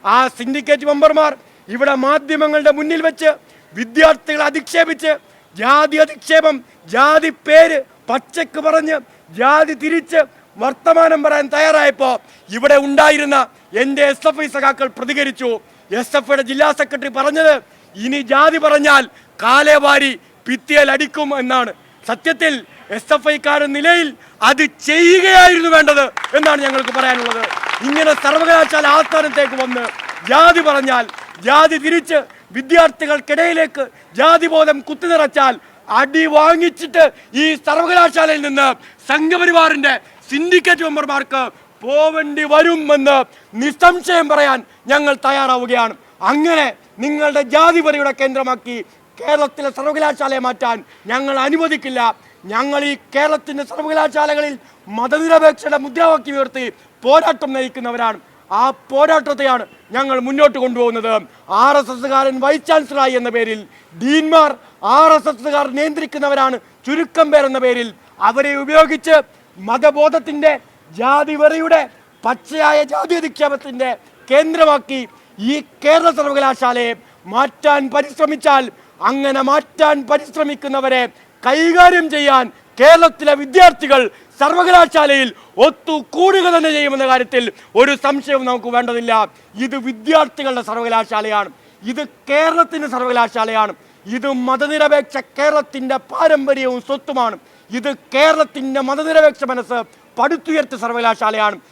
ആ സിൻഡിക്കേറ്റ് മെമ്പർമാർ ഇവിടെ മാധ്യമങ്ങളുടെ മുന്നിൽ വെച്ച് വിദ്യാർത്ഥികളെ അധിക്ഷേപിച്ച് ജാതി അധിക്ഷേപം, ജാതി പേര് പച്ചക്ക് പറഞ്ഞ് ജാതി തിരിച്ച് വർത്തമാനം പറയാൻ തയ്യാറായപ്പോൾ ഇവിടെ ഉണ്ടായിരുന്ന എൻ്റെ SFI സഖാക്കൾ പ്രതികരിച്ചു. SFIയുടെ ജില്ലാ സെക്രട്ടറി പറഞ്ഞത് ഇനി ജാതി പറഞ്ഞാൽ കാലേവാരി ഭിത്തിയിൽ അടിക്കും എന്നാണ്. സത്യത്തിൽ SFIക്കാരുടെ നിലയിൽ അത് ചെയ്യുകയായിരുന്നു വേണ്ടത് എന്നാണ് ഞങ്ങൾക്ക് പറയാനുള്ളത്. ഇങ്ങനെ സർവകലാശാല ആസ്ഥാനത്തേക്ക് വന്ന് ജാതി പറഞ്ഞാൽ, ജാതി തിരിച്ച് വിദ്യാർത്ഥികൾക്കിടയിലേക്ക് ജാതിബോധം കുത്തിനിറച്ചാൽ അടി വാങ്ങിച്ചിട്ട് ഈ സർവകലാശാലയിൽ നിന്ന് സംഘപരിവാറിന്റെ സിൻഡിക്കേറ്റ് മെമ്പർമാർക്ക് പോവേണ്ടി വരുമെന്ന് നിസ്സംശയം പറയാൻ ഞങ്ങൾ തയ്യാറാവുകയാണ്. അങ്ങനെ നിങ്ങളുടെ ജാതിപരിയുടെ കേന്ദ്രമാക്കി കേരളത്തിലെ സർവകലാശാലയെ മാറ്റാൻ ഞങ്ങൾ അനുവദിക്കില്ല. ഞങ്ങൾ ഈ കേരളത്തിൻ്റെ സർവകലാശാലകളിൽ മതനിരപേക്ഷയുടെ മുദ്രാവാക്യം ഉയർത്തി പോരാട്ടം നയിക്കുന്നവരാണ്. ആ പോരാട്ടത്തെയാണ് ഞങ്ങൾ മുന്നോട്ട് കൊണ്ടുപോകുന്നത്. RSSകാരൻ വൈസ് ചാൻസലറായി എന്ന പേരിൽ, ഡീൻമാർ RSSകാർ നിയന്ത്രിക്കുന്നവരാണ് ചുരുക്കം പേർ എന്ന പേരിൽ അവരെ ഉപയോഗിച്ച് മതബോധത്തിൻ്റെ, ജാതിവെറിയുടെ, പച്ചയായ ജാതി അധിക്ഷേപത്തിൻ്റെ കേന്ദ്രമാക്കി ഈ കേരള സർവകലാശാലയെ മാറ്റാൻ പരിശ്രമിച്ചാൽ, അങ്ങനെ മാറ്റാൻ പരിശ്രമിക്കുന്നവരെ കൈകാര്യം ചെയ്യാൻ കേരളത്തിലെ വിദ്യാർത്ഥികൾ സർവകലാശാലയിൽ ഒത്തുകൂടുക തന്നെ ചെയ്യുമെന്ന കാര്യത്തിൽ ഒരു സംശയവും നമുക്ക് വേണ്ടതില്ല. ഇത് വിദ്യാർത്ഥികളുടെ സർവകലാശാലയാണ്, ഇത് കേരളത്തിൻ്റെ സർവകലാശാലയാണ്, ഇത് മതനിരപേക്ഷ കേരളത്തിൻ്റെ പാരമ്പര്യവും സ്വത്തുമാണ്, ഇത് കേരളത്തിൻ്റെ മതനിരപേക്ഷ മനസ്സ് പടുത്തുയർത്തിയ സർവകലാശാലയാണ്.